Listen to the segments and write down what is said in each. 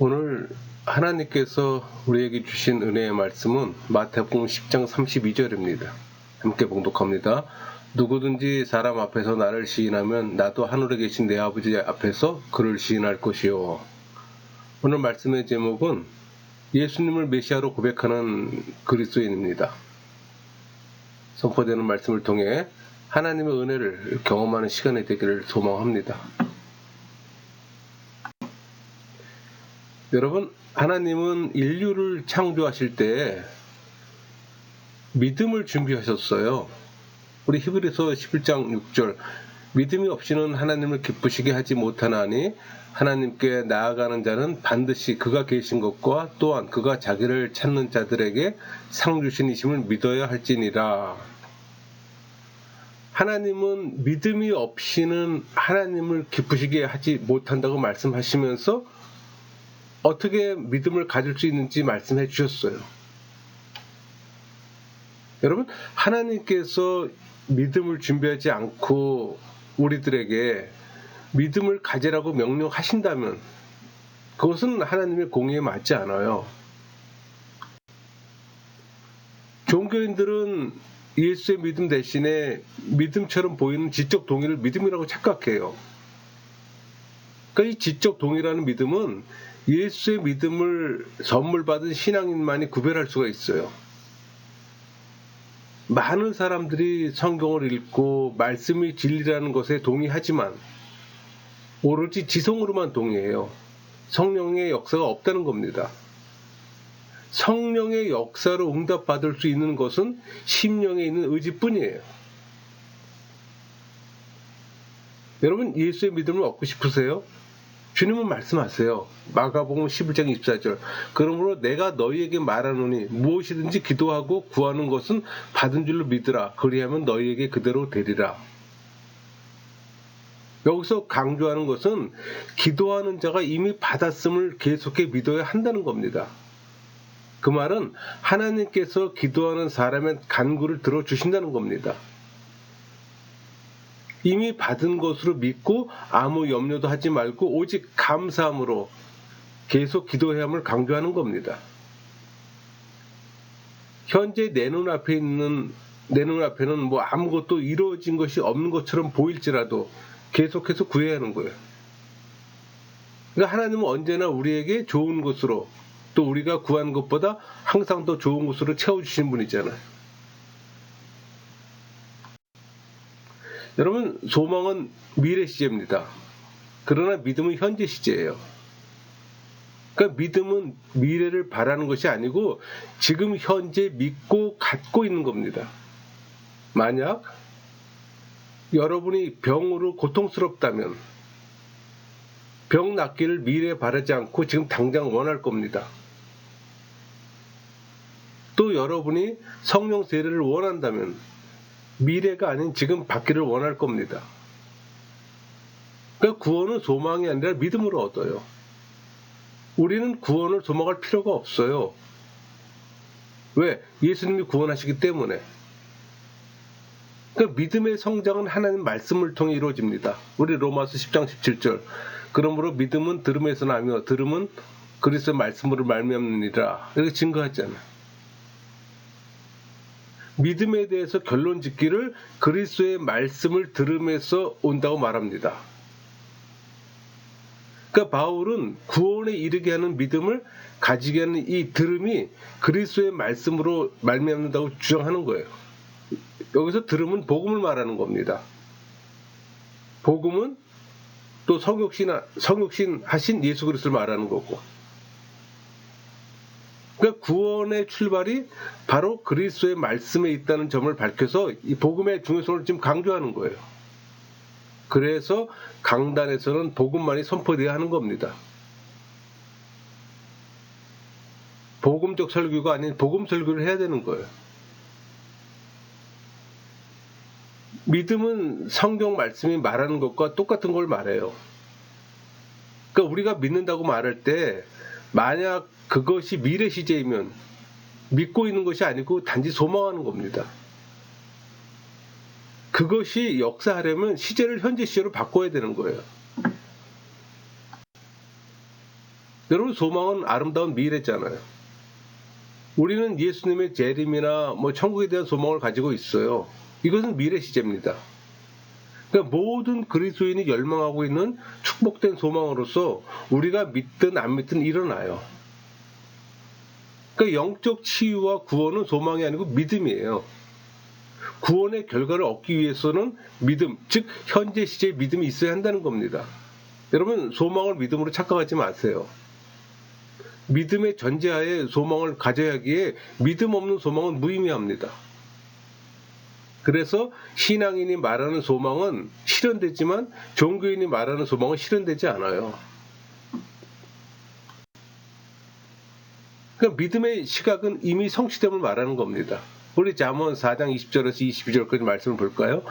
오늘 하나님께서 우리에게 주신 은혜의 말씀은 마태복음 10장 32절입니다. 함께 봉독합니다. 누구든지 사람 앞에서 나를 시인하면 나도 하늘에 계신 내 아버지 앞에서 그를 시인할 것이요. 오늘 말씀의 제목은 예수님을 메시아로 고백하는 그리스도인입니다. 선포되는 말씀을 통해 하나님의 은혜를 경험하는 시간이 되기를 소망합니다. 여러분, 하나님은 인류를 창조하실 때 믿음을 준비하셨어요. 우리 히브리서 11장 6절, 믿음이 없이는 하나님을 기쁘시게 하지 못하나니 하나님께 나아가는 자는 반드시 그가 계신 것과 또한 그가 자기를 찾는 자들에게 상 주신이심을 믿어야 할지니라. 하나님은 믿음이 없이는 하나님을 기쁘시게 하지 못한다고 말씀하시면서 어떻게 믿음을 가질 수 있는지 말씀해 주셨어요. 여러분, 하나님께서 믿음을 준비하지 않고 우리들에게 믿음을 가지라고 명령하신다면 그것은 하나님의 공의에 맞지 않아요. 종교인들은 예수의 믿음 대신에 믿음처럼 보이는 지적 동의를 믿음이라고 착각해요. 그러니까 이 지적 동의라는 믿음은 예수의 믿음을 선물 받은 신앙인만이 구별할 수가 있어요. 많은 사람들이 성경을 읽고 말씀이 진리라는 것에 동의하지만 오로지 지성으로만 동의해요. 성령의 역사가 없다는 겁니다. 성령의 역사로 응답받을 수 있는 것은 심령에 있는 의지뿐이에요. 여러분, 예수의 믿음을 얻고 싶으세요? 주님은 말씀하세요. 마가복음 11장 24절. 그러므로 내가 너희에게 말하노니 무엇이든지 기도하고 구하는 것은 받은 줄로 믿으라. 그리하면 너희에게 그대로 되리라. 여기서 강조하는 것은 기도하는 자가 이미 받았음을 계속해 믿어야 한다는 겁니다. 그 말은 하나님께서 기도하는 사람의 간구를 들어주신다는 겁니다. 이미 받은 것으로 믿고 아무 염려도 하지 말고 오직 감사함으로 계속 기도해야 함을 강조하는 겁니다. 현재 내 눈앞에는 뭐 아무것도 이루어진 것이 없는 것처럼 보일지라도 계속해서 구해야 하는 거예요. 그러니까 하나님은 언제나 우리에게 좋은 것으로 또 우리가 구한 것보다 항상 더 좋은 것으로 채워주시는 분이잖아요. 여러분, 소망은 미래 시제입니다. 그러나 믿음은 현재 시제예요. 그러니까 믿음은 미래를 바라는 것이 아니고 지금 현재 믿고 갖고 있는 겁니다. 만약 여러분이 병으로 고통스럽다면 병 낫기를 미래에 바라지 않고 지금 당장 원할 겁니다. 또 여러분이 성령 세례를 원한다면 미래가 아닌 지금 받기를 원할 겁니다. 그러니까 구원은 소망이 아니라 믿음으로 얻어요. 우리는 구원을 소망할 필요가 없어요. 왜? 예수님이 구원하시기 때문에. 그러니까 믿음의 성장은 하나님 말씀을 통해 이루어집니다. 우리 로마서 10장 17절. 그러므로 믿음은 들음에서 나며 들음은 그리스도의 말씀으로 말미암느니라. 이렇게 증거하잖아요. 믿음에 대해서 결론 짓기를 그리스도의 말씀을 들음에서 온다고 말합니다. 그러니까 바울은 구원에 이르게 하는 믿음을 가지게 하는 이 들음이 그리스도의 말씀으로 말미암는다고 주장하는 거예요. 여기서 들음은 복음을 말하는 겁니다. 복음은 또 성육신 하신 예수 그리스도를 말하는 거고. 그러니까 구원의 출발이 바로 그리스도의 말씀에 있다는 점을 밝혀서 이 복음의 중요성을 지금 강조하는 거예요. 그래서 강단에서는 복음만이 선포되어야 하는 겁니다. 복음적 설교가 아닌 복음 설교를 해야 되는 거예요. 믿음은 성경 말씀이 말하는 것과 똑같은 걸 말해요. 그러니까 우리가 믿는다고 말할 때 만약 그것이 미래 시제이면 믿고 있는 것이 아니고 단지 소망하는 겁니다. 그것이 역사하려면 시제를 현재 시제로 바꿔야 되는 거예요. 여러분, 소망은 아름다운 미래잖아요. 우리는 예수님의 재림이나 천국에 대한 소망을 가지고 있어요. 이것은 미래 시제입니다. 그러니까 모든 그리스도인이 열망하고 있는 축복된 소망으로서 우리가 믿든 안 믿든 일어나요. 그러니까 영적 치유와 구원은 소망이 아니고 믿음이에요. 구원의 결과를 얻기 위해서는 믿음, 즉 현재 시제의 믿음이 있어야 한다는 겁니다. 여러분, 소망을 믿음으로 착각하지 마세요. 믿음의 전제하에 소망을 가져야 하기에 믿음 없는 소망은 무의미합니다. 그래서 신앙인이 말하는 소망은 실현되지만 종교인이 말하는 소망은 실현되지 않아요. 그러니까 믿음의 시각은 이미 성취됨을 말하는 겁니다. 우리 잠언 4장 20절에서 22절까지 말씀을 볼까요?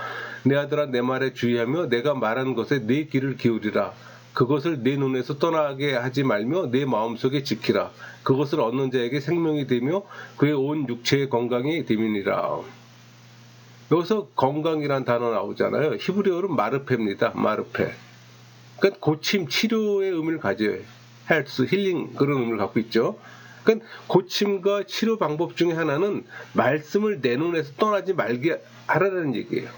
내 아들아, 내 말에 주의하며 내가 말하는 것에 내 귀를 기울이라. 그것을 내 눈에서 떠나게 하지 말며 내 마음속에 지키라. 그것을 얻는 자에게 생명이 되며 그의 온 육체의 건강이 됨이니라. 여기서 건강이란 단어 나오잖아요. 히브리어로 마르페입니다. 마르페. 그러니까 고침, 치료의 의미를 가져요. 헬스, 힐링, 그런 의미를 갖고 있죠. 그러니까 고침과 치료 방법 중에 하나는 말씀을 내 눈에서 떠나지 말게 하라는 얘기예요.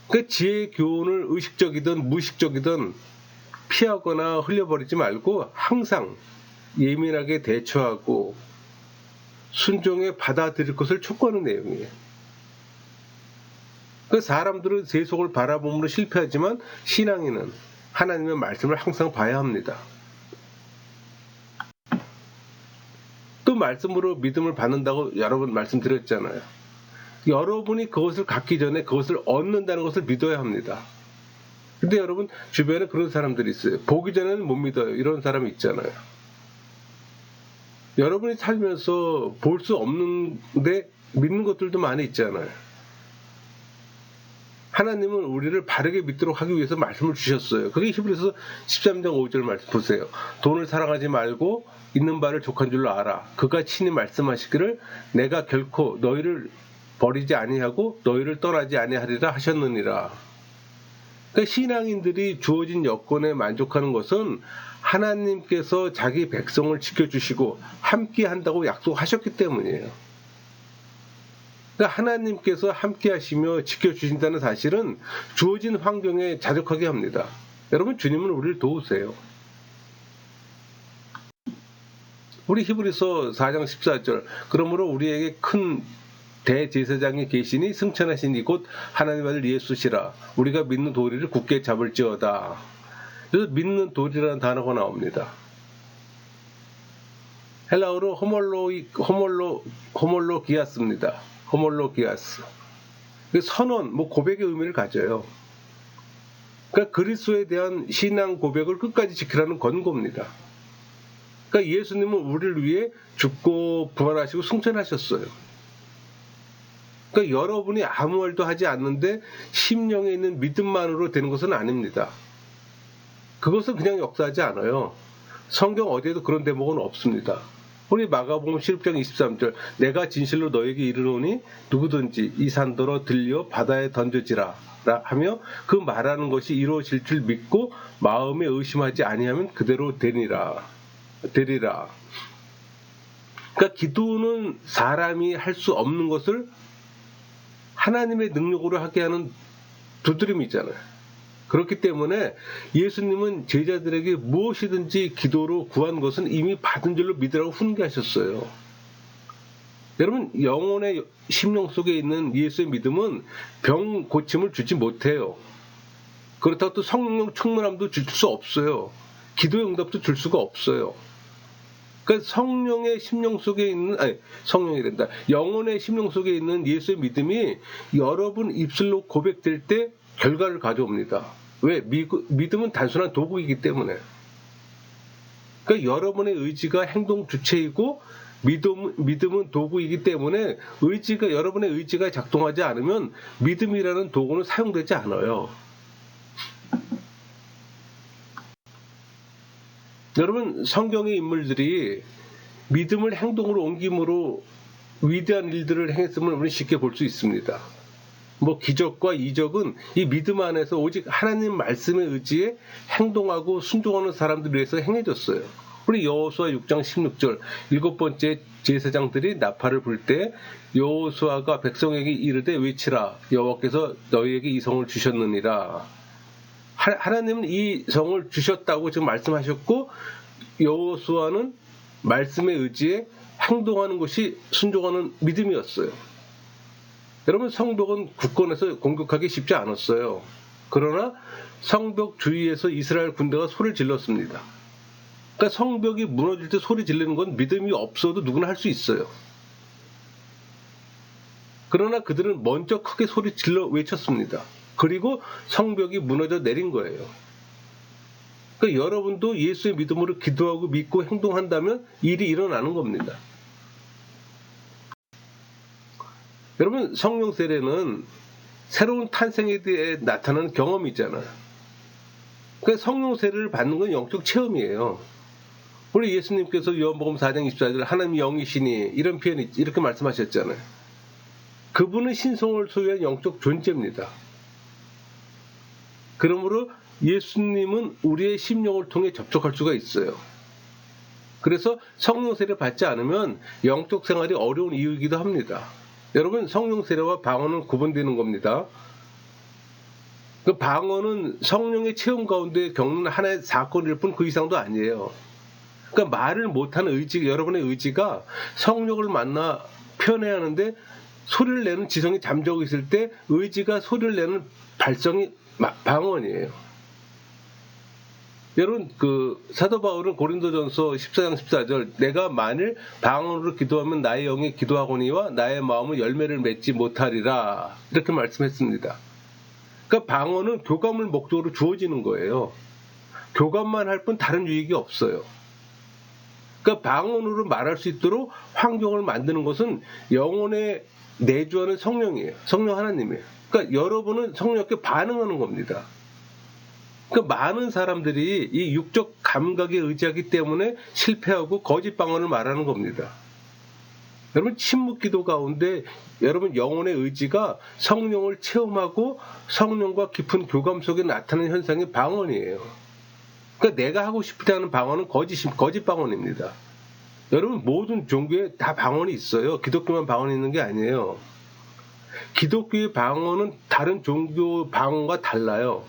그러니까 지혜의 교훈을 의식적이든 무의식적이든 피하거나 흘려버리지 말고 항상 예민하게 대처하고 순종해 받아들일 것을 촉구하는 내용이에요. 그 사람들은 세속을 바라봄으로 실패하지만 신앙인은 하나님의 말씀을 항상 봐야 합니다. 또 말씀으로 믿음을 받는다고 여러 번 말씀드렸잖아요. 여러분이 그것을 갖기 전에 그것을 얻는다는 것을 믿어야 합니다. 근데 여러분, 주변에 그런 사람들이 있어요. 보기 전에는 못 믿어요. 이런 사람이 있잖아요. 여러분이 살면서 볼 수 없는데 믿는 것들도 많이 있잖아요. 하나님은 우리를 바르게 믿도록 하기 위해서 말씀을 주셨어요. 그게 히브리서 13장 5절 말씀 보세요. 돈을 사랑하지 말고 있는 바를 족한 줄로 알아. 그가 친히 말씀하시기를 내가 결코 너희를 버리지 아니하고 너희를 떠나지 아니하리라 하셨느니라. 그러니까 신앙인들이 주어진 여건에 만족하는 것은 하나님께서 자기 백성을 지켜주시고 함께 한다고 약속하셨기 때문이에요. 그러니까 하나님께서 함께 하시며 지켜주신다는 사실은 주어진 환경에 자족하게 합니다. 여러분, 주님은 우리를 도우세요. 우리 히브리서 4장 14절 그러므로 우리에게 큰 대제사장이 계시니 승천하시니 곧 하나님의 아들 예수시라. 우리가 믿는 도리를 굳게 잡을지어다. 그래서 믿는 도리라는 단어가 나옵니다. 헬라어로 호몰로기아스입니다. 호몰로기아스. 선언, 고백의 의미를 가져요. 그러니까 그리스도에 대한 신앙 고백을 끝까지 지키라는 권고입니다. 그러니까 예수님은 우리를 위해 죽고 부활하시고 승천하셨어요. 그러니까 여러분이 아무 말도 하지 않는데 심령에 있는 믿음만으로 되는 것은 아닙니다. 그것은 그냥 역사하지 않아요. 성경 어디에도 그런 대목은 없습니다. 우리 마가복음 16장 23절 내가 진실로 너에게 이르노니 누구든지 이 산더러 들려 바다에 던져지라 하며 그 말하는 것이 이루어질 줄 믿고 마음에 의심하지 아니하면 그대로 되리라. 그러니까 기도는 사람이 할 수 없는 것을 하나님의 능력으로 하게 하는 두드림이잖아요. 그렇기 때문에 예수님은 제자들에게 무엇이든지 기도로 구한 것은 이미 받은 줄로 믿으라고 훈계하셨어요. 여러분, 영혼의 심령 속에 있는 예수의 믿음은 병 고침을 주지 못해요. 그렇다고 또 성령 충만함도 줄 수 없어요. 기도의 응답도 줄 수가 없어요. 그러니까 성령의 심령 속에 있는 영혼의 심령 속에 있는 예수의 믿음이 여러분 입술로 고백될 때 결과를 가져옵니다. 왜? 믿음은 단순한 도구이기 때문에. 그러니까 여러분의 의지가 행동 주체이고 믿음은 도구이기 때문에 여러분의 의지가 작동하지 않으면 믿음이라는 도구는 사용되지 않아요. 여러분, 성경의 인물들이 믿음을 행동으로 옮김으로 위대한 일들을 행했음을 우리는 쉽게 볼 수 있습니다. 뭐 기적과 이적은 이 믿음 안에서 오직 하나님 말씀에 의지해 행동하고 순종하는 사람들을 위해서 행해졌어요. 우리 여호수아 6장 16절 일곱 번째 제사장들이 나팔을 불 때 여호수아가 백성에게 이르되 외치라 여호와께서 너희에게 이 성을 주셨느니라. 하나님은 이 성을 주셨다고 지금 말씀하셨고 여호수아는 말씀에 의지해 행동하는 것이 순종하는 믿음이었어요. 여러분 성벽은 굳건해서 공격하기 쉽지 않았어요. 그러나 성벽 주위에서 이스라엘 군대가 소리를 질렀습니다. 그러니까 성벽이 무너질 때 소리 지르는 건 믿음이 없어도 누구나 할 수 있어요. 그러나 그들은 먼저 크게 소리 질러 외쳤습니다. 그리고 성벽이 무너져 내린 거예요. 그러니까 여러분도 예수의 믿음으로 기도하고 믿고 행동한다면 일이 일어나는 겁니다. 여러분 성령 세례는 새로운 탄생에 대해 나타나는 경험이잖아요. 그러니까 성령 세례를 받는 건 영적 체험이에요. 우리 예수님께서 요한복음 4장 24절 하나님이 영이시니 이런 표현이 이렇게 말씀하셨잖아요. 그분은 신성을 소유한 영적 존재입니다. 그러므로 예수님은 우리의 심령을 통해 접촉할 수가 있어요. 그래서 성령 세례를 받지 않으면 영적 생활이 어려운 이유이기도 합니다. 여러분 성령 세례와 방언은 구분되는 겁니다. 그 방언은 성령의 체험 가운데 겪는 하나의 사건일 뿐 그 이상도 아니에요. 그러니까 말을 못하는 여러분의 의지가 성령을 만나 표현해야 하는데 소리를 내는 지성이 잠자고 있을 때 의지가 소리를 내는 발성이 방언이에요. 여러분 사도 바울은 고린도전서 14장 14절 내가 만일 방언으로 기도하면 나의 영이 기도하거니와 나의 마음은 열매를 맺지 못하리라 이렇게 말씀했습니다. 그러니까 방언은 교감을 목적으로 주어지는 거예요. 교감만 할 뿐 다른 유익이 없어요. 그러니까 방언으로 말할 수 있도록 환경을 만드는 것은 영혼에 내주하는 성령이에요. 성령 하나님이에요. 그러니까 여러분은 성령께 반응하는 겁니다. 그러니까 많은 사람들이 이 육적 감각에 의지하기 때문에 실패하고 거짓 방언을 말하는 겁니다. 여러분 침묵 기도 가운데 여러분 영혼의 의지가 성령을 체험하고 성령과 깊은 교감 속에 나타나는 현상이 방언이에요. 그러니까 내가 하고 싶을 때 하는 방언은 거짓 방언입니다. 여러분 모든 종교에 다 방언이 있어요. 기독교만 방언이 있는 게 아니에요. 기독교의 방언은 다른 종교 방언과 달라요.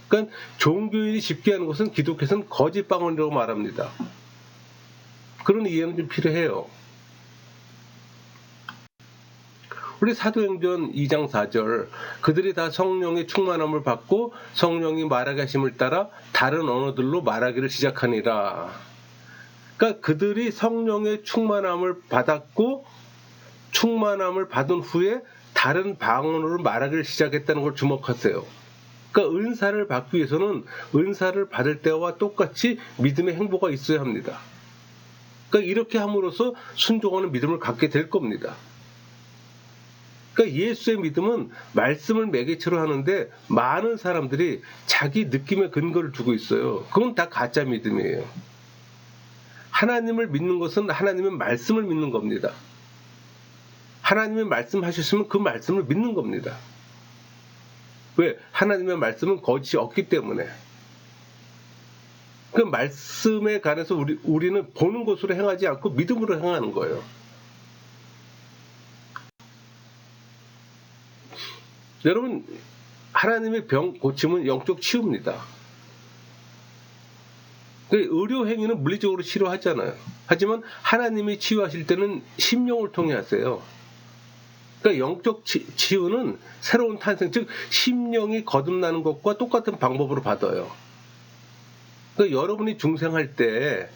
그러니까 종교인이 쉽게 하는 것은 기독교에서는 거짓 방언이라고 말합니다. 그런 이해는 좀 필요해요. 우리 사도행전 2장 4절 그들이 다 성령의 충만함을 받고 성령이 말하게 하심을 따라 다른 언어들로 말하기를 시작하니라. 그러니까 그들이 성령의 충만함을 받았고 충만함을 받은 후에 다른 방언으로 말하기를 시작했다는 걸 주목하세요. 그러니까 은사를 받기 위해서는 은사를 받을 때와 똑같이 믿음의 행보가 있어야 합니다. 그러니까 이렇게 함으로써 순종하는 믿음을 갖게 될 겁니다. 그러니까 예수의 믿음은 말씀을 매개체로 하는데 많은 사람들이 자기 느낌의 근거를 두고 있어요. 그건 다 가짜 믿음이에요. 하나님을 믿는 것은 하나님의 말씀을 믿는 겁니다. 하나님의 말씀하셨으면 그 말씀을 믿는 겁니다. 왜? 하나님의 말씀은 거짓이 없기 때문에. 그 말씀에 관해서 우리는 보는 것으로 행하지 않고 믿음으로 행하는 거예요. 여러분 하나님의 병 고침은 영적 치유입니다. 의료 행위는 물리적으로 치료하잖아요. 하지만 하나님이 치유하실 때는 심령을 통해 하세요. 그러니까 영적 치유는 새로운 탄생, 즉 심령이 거듭나는 것과 똑같은 방법으로 받아요. 그러니까 여러분이 중생할 때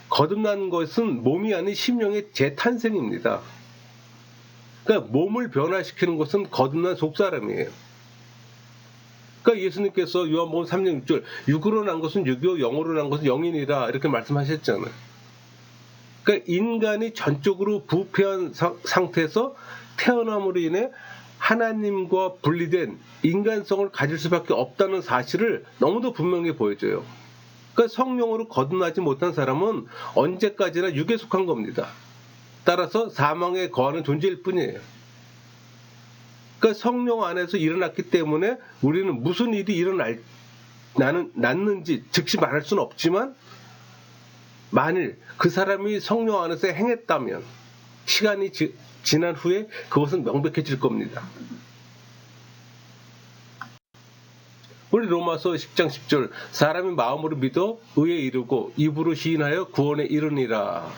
거듭나는 것은 몸이 아닌 심령의 재탄생입니다. 그러니까 몸을 변화시키는 것은 거듭난 속사람이에요. 그러니까 예수님께서 요한복음 3장 6절 육으로 난 것은 육이요 영으로 난 것은 영이니라 이렇게 말씀하셨잖아요. 그러니까 인간이 전적으로 부패한 상태에서 태어남으로 인해 하나님과 분리된 인간성을 가질 수밖에 없다는 사실을 너무도 분명히 보여줘요. 그러니까 성령으로 거듭나지 못한 사람은 언제까지나 육에 속한 겁니다. 따라서 사망에 거하는 존재일 뿐이에요. 그러니까 성령 안에서 일어났기 때문에 우리는 무슨 일이 났는지 즉시 말할 수는 없지만, 만일 그 사람이 성령 안에서 행했다면 시간이 지난 후에 그것은 명백해질 겁니다. 우리 로마서 10장 10절, 사람이 마음으로 믿어 의에 이르고 입으로 시인하여 구원에 이르니라.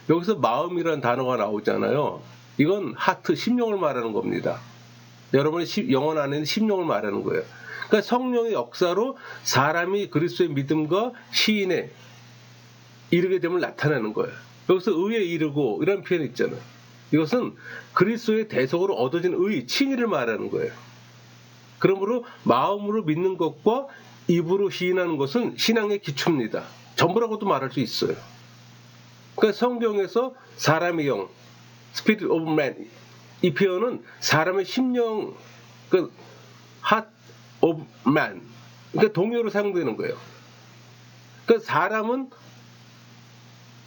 여기서 마음이라는 단어가 나오잖아요. 이건 하트, 심령을 말하는 겁니다. 여러분의 영혼 안에 있는 심령을 말하는 거예요. 그러니까 성령의 역사로 사람이 그리스도의 믿음과 시인에 이르게 됨을 나타내는 거예요. 여기서 의에 이르고 이런 표현이 있잖아요. 이것은 그리스도의 대속으로 얻어진 의, 칭의를 말하는 거예요. 그러므로 마음으로 믿는 것과 입으로 시인하는 것은 신앙의 기초입니다. 전부라고도 말할 수 있어요. 그러니까 성경에서 사람의 영, Spirit of Man, 이 표현은 사람의 심령, 그 Heart of Man, 그러니까 동요로 사용되는 거예요. 그러니까 사람은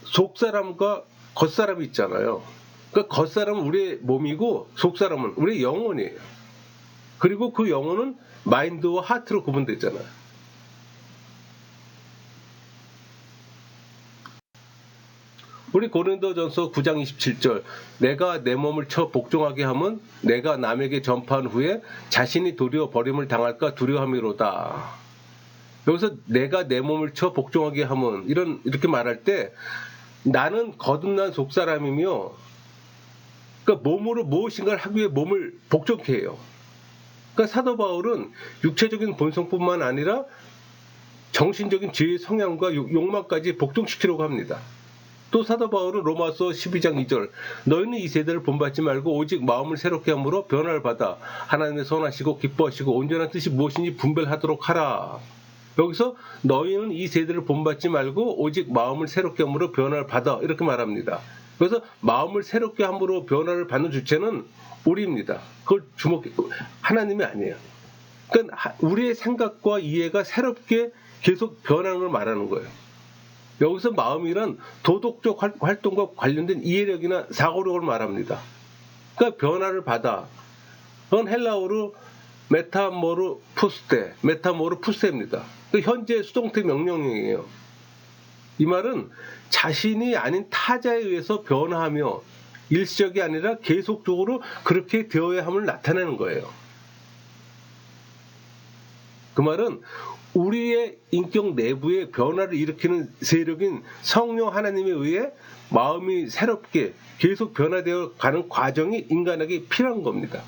속사람과 겉사람이 있잖아요. 그러니까 겉사람은 우리의 몸이고 속사람은 우리의 영혼이에요. 그리고 그 영혼은 마인드와 하트로 구분됐잖아요. 우리 고린도전서 9장 27절, 내가 내 몸을 쳐 복종하게 하면 내가 남에게 전파한 후에 자신이 도리어 버림을 당할까 두려움이로다. 여기서 내가 내 몸을 쳐 복종하게 하면 이렇게 말할 때 나는 거듭난 속사람이며, 그러니까 몸으로 무엇인가를 하기 위해 몸을 복종케 해요. 그러니까 사도 바울은 육체적인 본성뿐만 아니라 정신적인 죄의 성향과 욕망까지 복종시키려고 합니다. 또 사도 바울은 로마서 12장 2절, 너희는 이 세대를 본받지 말고 오직 마음을 새롭게 함으로 변화를 받아 하나님의 선하시고 기뻐하시고 온전한 뜻이 무엇인지 분별하도록 하라. 여기서 너희는 이 세대를 본받지 말고 오직 마음을 새롭게 함으로 변화를 받아, 이렇게 말합니다. 그래서 마음을 새롭게 함으로 변화를 받는 주체는 우리입니다. 그걸 하나님이 아니에요. 그러니까 우리의 생각과 이해가 새롭게 계속 변하는 걸 말하는 거예요. 여기서 마음이란 도덕적 활동과 관련된 이해력이나 사고력을 말합니다. 그러니까 변화를 받아. 그건 헬라어로 메타모르푸세입니다. 현재 수동태 명령형이에요. 이 말은 자신이 아닌 타자에 의해서 변화하며 일시적이 아니라 계속적으로 그렇게 되어야 함을 나타내는 거예요. 그 말은 우리의 인격 내부에 변화를 일으키는 세력인 성령 하나님에 의해 마음이 새롭게 계속 변화되어 가는 과정이 인간에게 필요한 겁니다.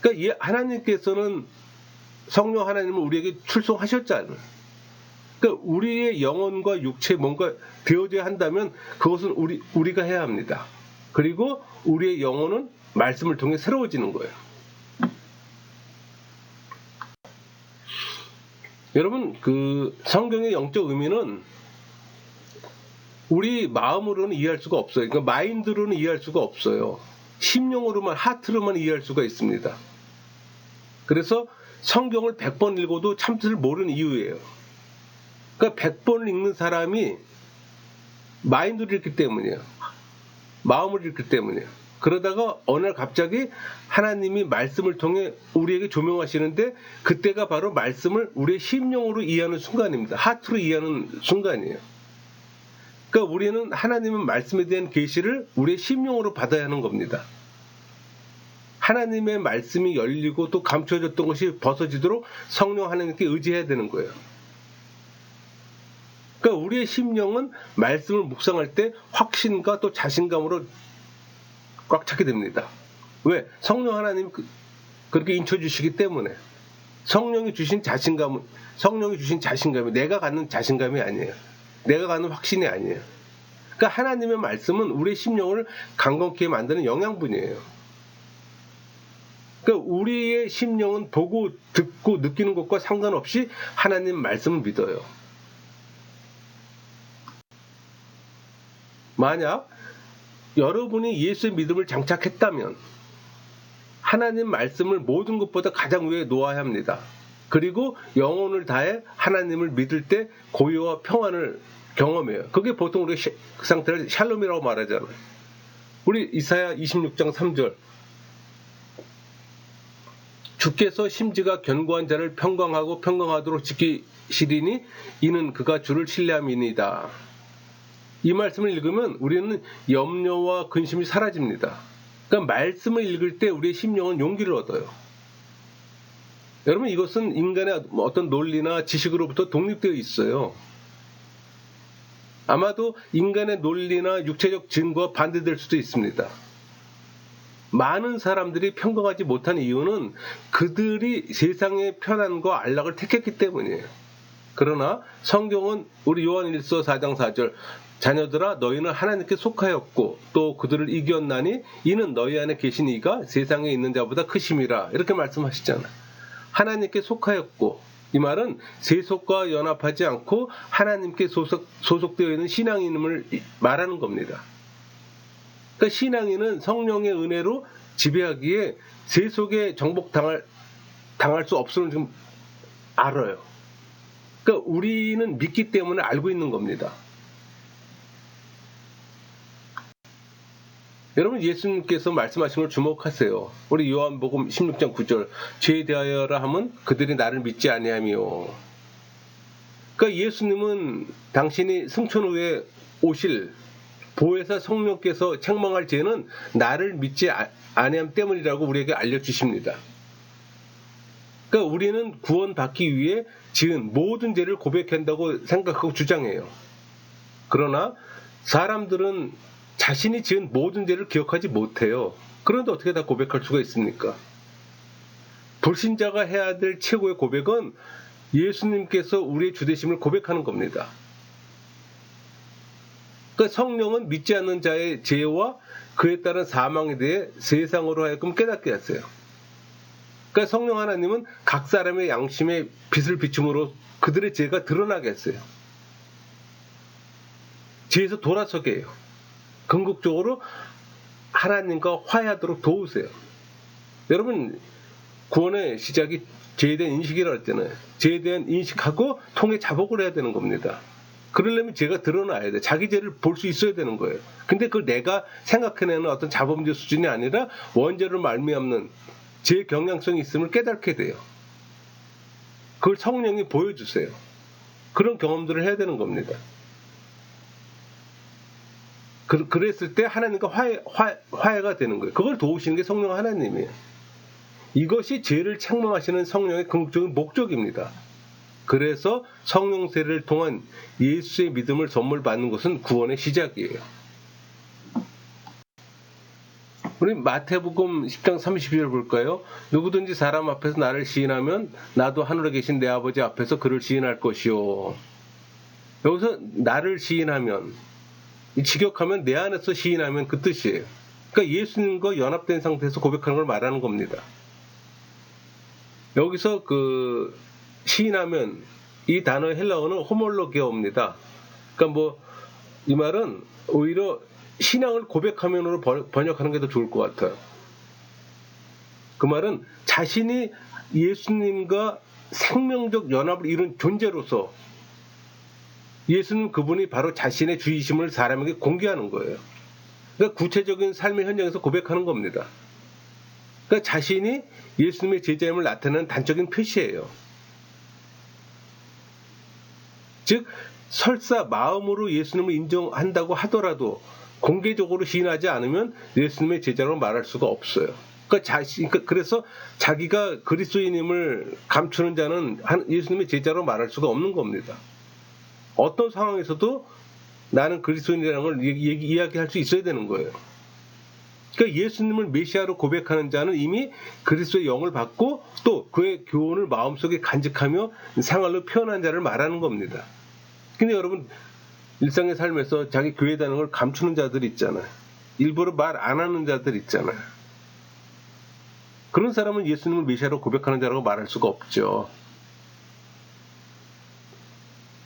그러니까 하나님께서는 성령 하나님을 우리에게 출송하셨잖아요. 그러니까 우리의 영혼과 육체에 뭔가 되어져야 한다면 그것은 우리가 해야 합니다. 그리고 우리의 영혼은 말씀을 통해 새로워지는 거예요. 여러분, 그 성경의 영적 의미는 우리 마음으로는 이해할 수가 없어요. 그러니까 마인드로는 이해할 수가 없어요. 심령으로만, 하트로만 이해할 수가 있습니다. 그래서 성경을 100번 읽어도 참뜻을 모르는 이유예요. 그러니까 100번 읽는 사람이 마인드를 읽기 때문이에요. 마음을 읽기 때문이에요. 그러다가 어느 날 갑자기 하나님이 말씀을 통해 우리에게 조명하시는데 그때가 바로 말씀을 우리의 심령으로 이해하는 순간입니다. 하트로 이해하는 순간이에요. 그러니까 우리는 하나님의 말씀에 대한 계시를 우리의 심령으로 받아야 하는 겁니다. 하나님의 말씀이 열리고 또 감춰졌던 것이 벗어지도록 성령 하나님께 의지해야 되는 거예요. 그러니까 우리의 심령은 말씀을 묵상할 때 확신과 또 자신감으로 꽉 차게 됩니다. 왜? 성령 하나님이 그렇게 인쳐주시기 때문에. 성령이 주신 자신감이 내가 갖는 자신감이 아니에요. 내가 갖는 확신이 아니에요. 그러니까 하나님의 말씀은 우리의 심령을 강건케 만드는 영양분이에요. 그러니까 우리의 심령은 보고 듣고 느끼는 것과 상관없이 하나님 말씀을 믿어요. 만약 여러분이 예수의 믿음을 장착했다면 하나님 말씀을 모든 것보다 가장 위에 놓아야 합니다. 그리고 영혼을 다해 하나님을 믿을 때 고요와 평안을 경험해요. 그게 보통 우리 그 상태를 샬롬이라고 말하잖아요. 우리 이사야 26장 3절, 주께서 심지가 견고한 자를 평강하고 평강하도록 지키시리니 이는 그가 주를 신뢰함이니이다. 이 말씀을 읽으면 우리는 염려와 근심이 사라집니다. 그러니까 말씀을 읽을 때 우리의 심령은 용기를 얻어요. 여러분, 이것은 인간의 어떤 논리나 지식으로부터 독립되어 있어요. 아마도 인간의 논리나 육체적 증거와 반대될 수도 있습니다. 많은 사람들이 평강하지 못한 이유는 그들이 세상의 편안과 안락을 택했기 때문이에요. 그러나 성경은 우리 요한일서 4장 4절 자녀들아 너희는 하나님께 속하였고 또 그들을 이겼나니 이는 너희 안에 계신 이가 세상에 있는 자보다 크심이라 이렇게 말씀하시잖아요. 하나님께 속하였고 이 말은 세속과 연합하지 않고 하나님께 소속되어 있는 신앙인임을 말하는 겁니다. 그러니까 신앙인은 성령의 은혜로 지배하기에 세속에 정복당할 수 없음을 좀 알아요. 그러니까 우리는 믿기 때문에 알고 있는 겁니다. 여러분, 예수님께서 말씀하신 걸 주목하세요. 우리 요한복음 16장 9절 죄에 대하여라 함은 그들이 나를 믿지 아니하며. 그러니까 예수님은 당신이 승천 후에 오실 보혜사 성령께서 책망할 죄는 나를 믿지 아니함 때문이라고 우리에게 알려주십니다. 그러니까 우리는 구원받기 위해 지은 모든 죄를 고백한다고 생각하고 주장해요. 그러나 사람들은 자신이 지은 모든 죄를 기억하지 못해요. 그런데 어떻게 다 고백할 수가 있습니까? 불신자가 해야 될 최고의 고백은 예수님께서 우리의 주되심을 고백하는 겁니다. 그러니까 성령은 믿지 않는 자의 죄와 그에 따른 사망에 대해 세상으로 하여금 깨닫게 하세요. 그러니까 성령 하나님은 각 사람의 양심에 빛을 비춤으로 그들의 죄가 드러나게 했어요. 죄에서 돌아서게 해요. 궁극적으로 하나님과 화해하도록 도우세요. 여러분, 구원의 시작이 죄에 대한 인식이라고 했잖아요. 죄에 대한 인식하고 통해 자복을 해야 되는 겁니다. 그러려면 죄가 드러나야 돼. 자기 죄를 볼 수 있어야 되는 거예요. 근데 그걸 내가 생각해내는 어떤 자범죄 수준이 아니라 원죄를 말미암는 죄의 경향성이 있음을 깨닫게 돼요. 그걸 성령이 보여주세요. 그런 경험들을 해야 되는 겁니다. 그랬을 때 하나님과 화해가 되는 거예요. 그걸 도우시는 게 성령 하나님이에요. 이것이 죄를 책망하시는 성령의 궁극적인 목적입니다. 그래서 성령 세례를 통한 예수의 믿음을 선물 받는 것은 구원의 시작이에요. 우리 마태복음 10장 32절 볼까요? 누구든지 사람 앞에서 나를 시인하면 나도 하늘에 계신 내 아버지 앞에서 그를 시인할 것이요. 여기서 나를 시인하면, 직역하면 내 안에서 시인하면 그 뜻이에요. 그러니까 예수님과 연합된 상태에서 고백하는 걸 말하는 겁니다. 여기서 그 시인하면 이 단어의 헬라어는 호몰로게오입니다. 그러니까 이 말은 오히려 신앙을 고백하면으로 번역하는 게 더 좋을 것 같아요. 그 말은 자신이 예수님과 생명적 연합을 이룬 존재로서 예수는 그분이 바로 자신의 주이심을 사람에게 공개하는 거예요. 그러니까 구체적인 삶의 현장에서 고백하는 겁니다. 그러니까 자신이 예수님의 제자임을 나타내는 단적인 표시예요. 즉 설사 마음으로 예수님을 인정한다고 하더라도 공개적으로 시인하지 않으면 예수님의 제자로 말할 수가 없어요. 그래서 자기가 그리스도인임을 감추는 자는 예수님의 제자로 말할 수가 없는 겁니다. 어떤 상황에서도 나는 그리스도인이라는 걸 이야기할 수 있어야 되는 거예요. 그러니까 예수님을 메시아로 고백하는 자는 이미 그리스도의 영을 받고 또 그의 교훈을 마음속에 간직하며 생활로 표현한 자를 말하는 겁니다. 근데 여러분, 일상의 삶에서 자기 교회 다니는 걸 감추는 자들 있잖아요. 일부러 말 안 하는 자들 있잖아요. 그런 사람은 예수님을 메시아로 고백하는 자라고 말할 수가 없죠.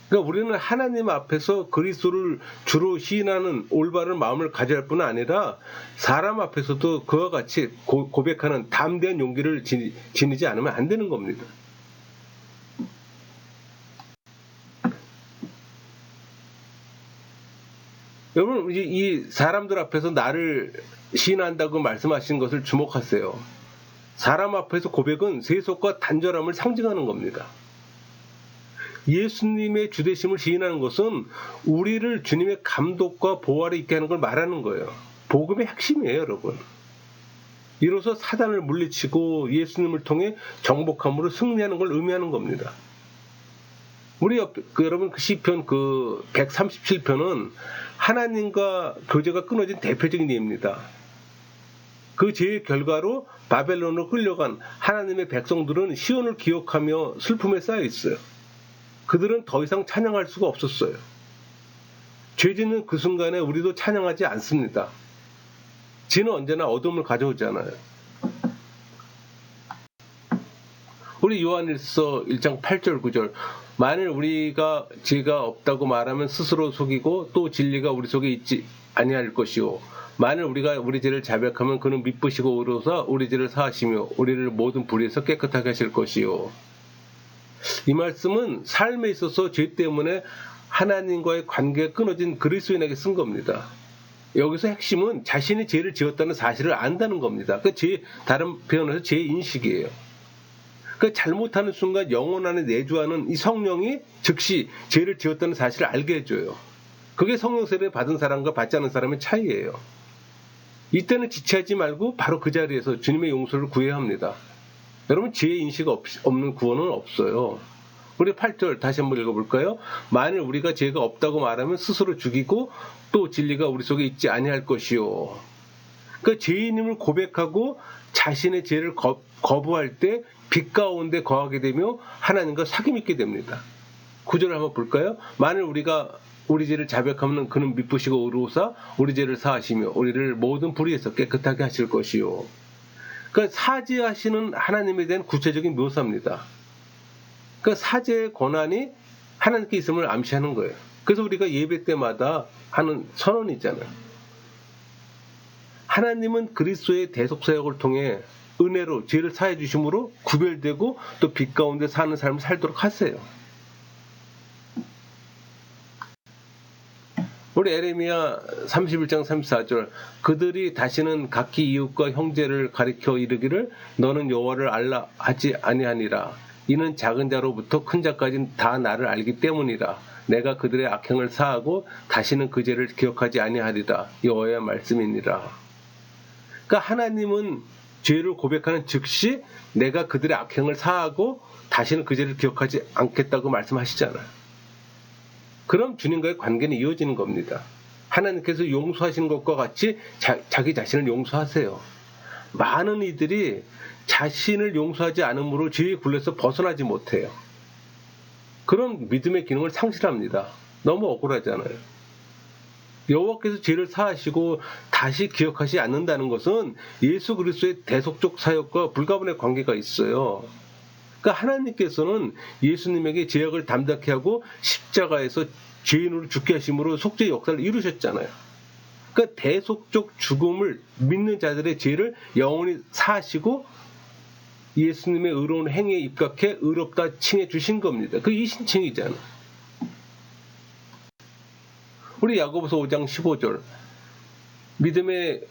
그러니까 우리는 하나님 앞에서 그리스도를 주로 시인하는 올바른 마음을 가져야 할 뿐 아니라 사람 앞에서도 그와 같이 고백하는 담대한 용기를 지니지 않으면 안 되는 겁니다. 여러분, 이 사람들 앞에서 나를 시인한다고 말씀하신 것을 주목하세요. 사람 앞에서 고백은 세속과 단절함을 상징하는 겁니다. 예수님의 주되심을 시인하는 것은 우리를 주님의 감독과 보호 아래 있게 하는 걸 말하는 거예요. 복음의 핵심이에요, 여러분. 이로써 사단을 물리치고 예수님을 통해 정복함으로 승리하는 걸 의미하는 겁니다. 여러분 그 시편 137편은 하나님과 교제가 끊어진 대표적인 예입니다. 그 죄의 결과로 바벨론으로 끌려간 하나님의 백성들은 시온을 기억하며 슬픔에 쌓여 있어요. 그들은 더 이상 찬양할 수가 없었어요. 죄 짓는 그 순간에 우리도 찬양하지 않습니다. 죄는 언제나 어둠을 가져오잖아요. 우리 요한일서 1장 8절 9절 만일 우리가 죄가 없다고 말하면 스스로 속이고 또 진리가 우리 속에 있지 아니할 것이요 만일 우리가 우리 죄를 자백하면 그는 미쁘시고 의로서 우리 죄를 사하시며 우리를 모든 불의에서 깨끗하게 하실 것이요. 이 말씀은 삶에 있어서 죄 때문에 하나님과의 관계가 끊어진 그리스도인에게 쓴 겁니다. 여기서 핵심은 자신이 죄를 지었다는 사실을 안다는 겁니다. 다른 표현에서 죄 인식이에요. 잘못하는 순간 영혼 안에 내주하는 이 성령이 즉시 죄를 지었다는 사실을 알게 해줘요. 그게 성령 세례 받은 사람과 받지 않은 사람의 차이예요. 이때는 지체하지 말고 바로 그 자리에서 주님의 용서를 구해야 합니다. 여러분 죄의 인식 없는 구원은 없어요. 우리 8절 다시 한번 읽어볼까요? 만일 우리가 죄가 없다고 말하면 스스로 죽이고 또 진리가 우리 속에 있지 아니할 것이요. 죄인임을 고백하고 자신의 죄를 거부할 때 빛 가운데 거하게 되며 하나님과 사귐있게 됩니다. 9절을 한번 볼까요? 만일 우리가 우리 죄를 자백하면 그는 미쁘시고 의로우사 우리 죄를 사하시며 우리를 모든 불의에서 깨끗하게 하실 것이요. 사죄하시는 하나님에 대한 구체적인 묘사입니다. 사죄의 권한이 하나님께 있음을 암시하는 거예요. 그래서 우리가 예배 때마다 하는 선언이잖아요. 하나님은 그리스도의 대속사역을 통해 은혜로 죄를 사해 주심으로 구별되고 또 빛 가운데 사는 삶을 살도록 하세요. 우리 에레미야 31장 34절 그들이 다시는 각기 이웃과 형제를 가리켜 이르기를 너는 여호와를 알라 하지 아니하니라. 이는 작은 자로부터 큰 자까지 다 나를 알기 때문이라. 내가 그들의 악행을 사하고 다시는 그 죄를 기억하지 아니하리라. 여호와의 말씀이니라. 하나님은 죄를 고백하는 즉시 내가 그들의 악행을 사하고 다시는 그 죄를 기억하지 않겠다고 말씀하시잖아요. 그럼 주님과의 관계는 이어지는 겁니다. 하나님께서 용서하시는 것과 같이 자기 자신을 용서하세요. 많은 이들이 자신을 용서하지 않으므로 죄의 굴레에서 벗어나지 못해요. 그럼 믿음의 기능을 상실합니다. 너무 억울하잖아요. 여호와께서 죄를 사하시고 다시 기억하지 않는다는 것은 예수 그리스도의 대속적 사역과 불가분의 관계가 있어요. 하나님께서는 예수님에게 죄악을 담당케 하고 십자가에서 죄인으로 죽게 하심으로 속죄의 역사를 이루셨잖아요. 대속적 죽음을 믿는 자들의 죄를 영원히 사하시고 예수님의 의로운 행위에 입각해 의롭다 칭해 주신 겁니다. 그 이신칭이잖아요. 우리 야고보서 5장 15절 믿음의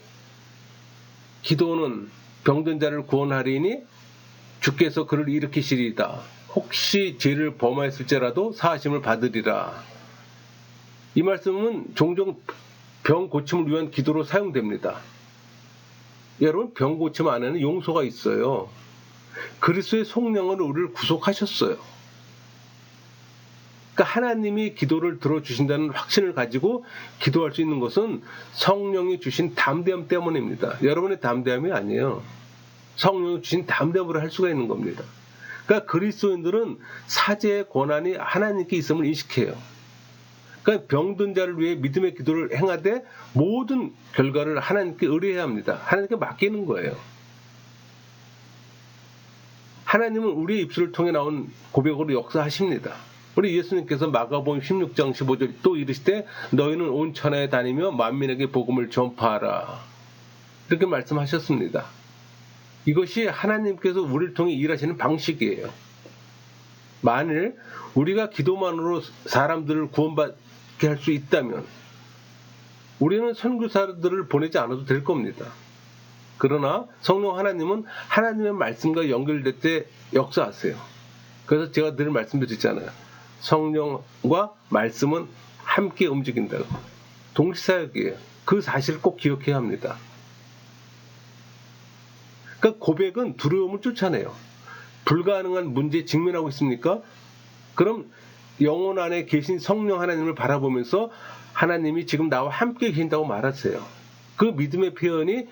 기도는 병든 자를 구원하리니 주께서 그를 일으키시리이다. 혹시 죄를 범하였을지라도 사하심을 받으리라. 이 말씀은 종종 병 고침을 위한 기도로 사용됩니다. 여러분 병 고침 안에는 용서가 있어요. 그리스도의 속량으로 우리를 구속하셨어요. 하나님이 기도를 들어주신다는 확신을 가지고 기도할 수 있는 것은 성령이 주신 담대함 때문입니다. 여러분의 담대함이 아니에요. 성령이 주신 담대함으로 할 수가 있는 겁니다. 그리스도인들은 사죄의 권한이 하나님께 있음을 인식해요. 병든 자를 위해 믿음의 기도를 행하되 모든 결과를 하나님께 의뢰해야 합니다. 하나님께 맡기는 거예요. 하나님은 우리의 입술을 통해 나온 고백으로 역사하십니다. 우리 예수님께서 마가복음 16장 15절 또 이르시되 너희는 온 천하에 다니며 만민에게 복음을 전파하라. 이렇게 말씀하셨습니다. 이것이 하나님께서 우리를 통해 일하시는 방식이에요. 만일 우리가 기도만으로 사람들을 구원받게 할 수 있다면 우리는 선교사들을 보내지 않아도 될 겁니다. 그러나 성령 하나님은 하나님의 말씀과 연결될 때 역사하세요. 그래서 제가 늘 말씀드렸잖아요. 성령과 말씀은 함께 움직인다고. 동시사역이에요. 그 사실을 꼭 기억해야 합니다. 그러니까 고백은 두려움을 쫓아내요. 불가능한 문제에 직면하고 있습니까? 그럼 영혼 안에 계신 성령 하나님을 바라보면서 하나님이 지금 나와 함께 계신다고 말하세요. 그 믿음의 표현이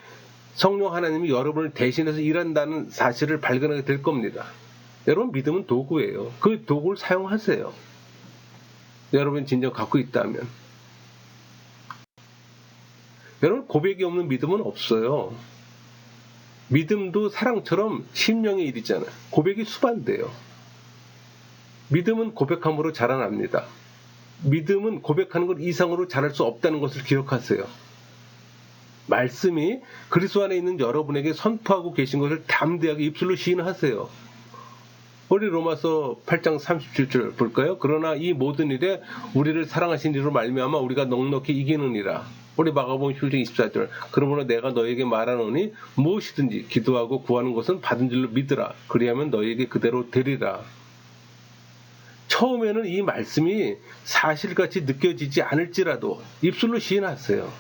성령 하나님이 여러분을 대신해서 일한다는 사실을 발견하게 될 겁니다. 여러분, 믿음은 도구예요. 그 도구를 사용하세요. 여러분이 진정 갖고 있다면. 여러분, 고백이 없는 믿음은 없어요. 믿음도 사랑처럼 심령의 일이잖아요. 고백이 수반돼요. 믿음은 고백함으로 자라납니다. 믿음은 고백하는 것 이상으로 자랄 수 없다는 것을 기억하세요. 말씀이 그리스도 안에 있는 여러분에게 선포하고 계신 것을 담대하게 입술로 시인하세요. 우리 로마서 8장 37절 볼까요? 그러나 이 모든 일에 우리를 사랑하신 이로 말미암아 우리가 넉넉히 이기느니라. 우리 마가복음 10장 24절. 그러므로 내가 너에게 말하노니 무엇이든지 기도하고 구하는 것은 받은 줄로 믿으라. 그리하면 너에게 그대로 되리라. 처음에는 이 말씀이 사실같이 느껴지지 않을지라도 입술로 시인하세요.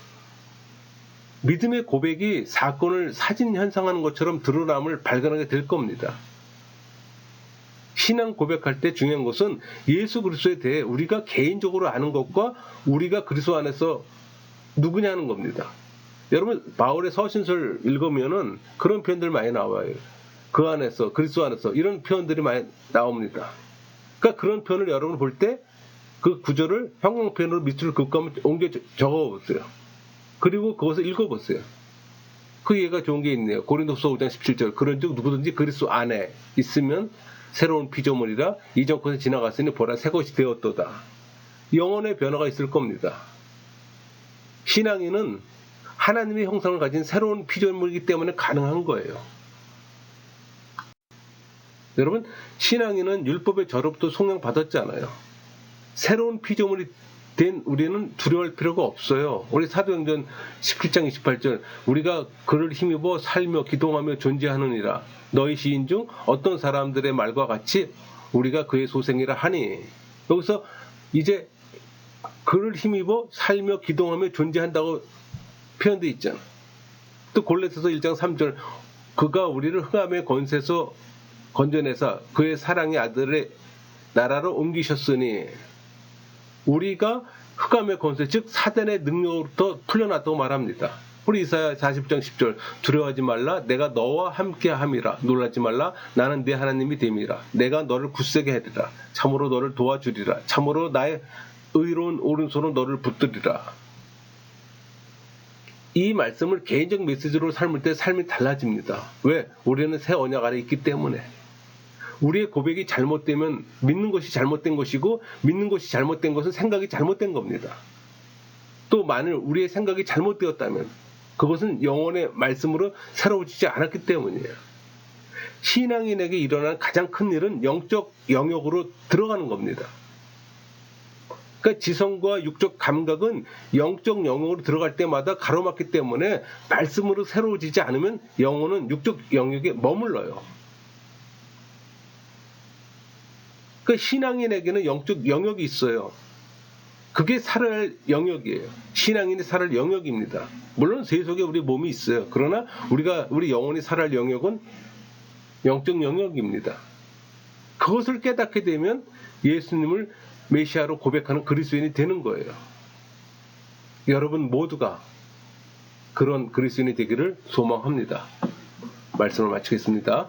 믿음의 고백이 사건을 사진 현상하는 것처럼 드러남을 발견하게 될 겁니다. 신앙 고백할 때 중요한 것은 예수 그리스도에 대해 우리가 개인적으로 아는 것과 우리가 그리스도 안에서 누구냐는 겁니다. 여러분, 바울의 서신서를 읽으면은 그런 표현들 많이 나와요. 그 안에서, 그리스도 안에서 이런 표현들이 많이 나옵니다. 그러니까 그런 표현을 여러분 볼 때 그 구절을 형광 펜으로 밑줄 긋고 옮겨 적어보세요. 그리고 그것을 읽어보세요. 그 이해가 좋은 게 있네요. 고린도서 5장 17절. 그런즉 누구든지 그리스도 안에 있으면 새로운 피조물이라 이전 것이 지나갔으니 보라 새 것이 되었도다. 영혼의 변화가 있을 겁니다. 신앙인은 하나님의 형상을 가진 새로운 피조물이기 때문에 가능한 거예요. 여러분, 신앙인은 율법의 저로부터 속량 받았잖아요. 새로운 피조물이 된 우리는 두려워할 필요가 없어요. 우리 사도행전 17장 28절 우리가 그를 힘입어 살며 기동하며 존재하느니라. 너희 시인 중 어떤 사람들의 말과 같이 우리가 그의 소생이라 하니. 여기서 이제 그를 힘입어 살며 기동하며 존재한다고 표현되어 있잖아. 또 골로새서 1장 3절 그가 우리를 흑암의 권세에서 건져내사 그의 사랑의 아들의 나라로 옮기셨으니 우리가 흑암의 권세 즉 사단의 능력으로부터 풀려났다고 말합니다. 우리 이사야 40장 10절 두려워하지 말라 내가 너와 함께함이라 놀라지 말라 나는 네 하나님이 됨이라 내가 너를 굳세게 하리라 참으로 너를 도와주리라 참으로 나의 의로운 오른손으로 너를 붙들리라. 이 말씀을 개인적 메시지로 삶을 때 삶이 달라집니다. 왜? 우리는 새 언약 아래 있기 때문에. 우리의 고백이 잘못되면 믿는 것이 잘못된 것이고 믿는 것이 잘못된 것은 생각이 잘못된 겁니다. 또 만일 우리의 생각이 잘못되었다면 그것은 영혼의 말씀으로 새로워지지 않았기 때문이에요. 신앙인에게 일어난 가장 큰 일은 영적 영역으로 들어가는 겁니다. 그러니까 지성과 육적 감각은 영적 영역으로 들어갈 때마다 가로막기 때문에 말씀으로 새로워지지 않으면 영혼은 육적 영역에 머물러요. 그러니까 신앙인에게는 영적 영역이 있어요. 그게 살아야 할 영역이에요. 신앙인이 살아야 할 영역입니다. 물론 세속에 우리 몸이 있어요. 그러나 우리 영혼이 살아야 할 영역은 영적 영역입니다. 그것을 깨닫게 되면 예수님을 메시아로 고백하는 그리스도인이 되는 거예요. 여러분 모두가 그런 그리스도인이 되기를 소망합니다. 말씀을 마치겠습니다.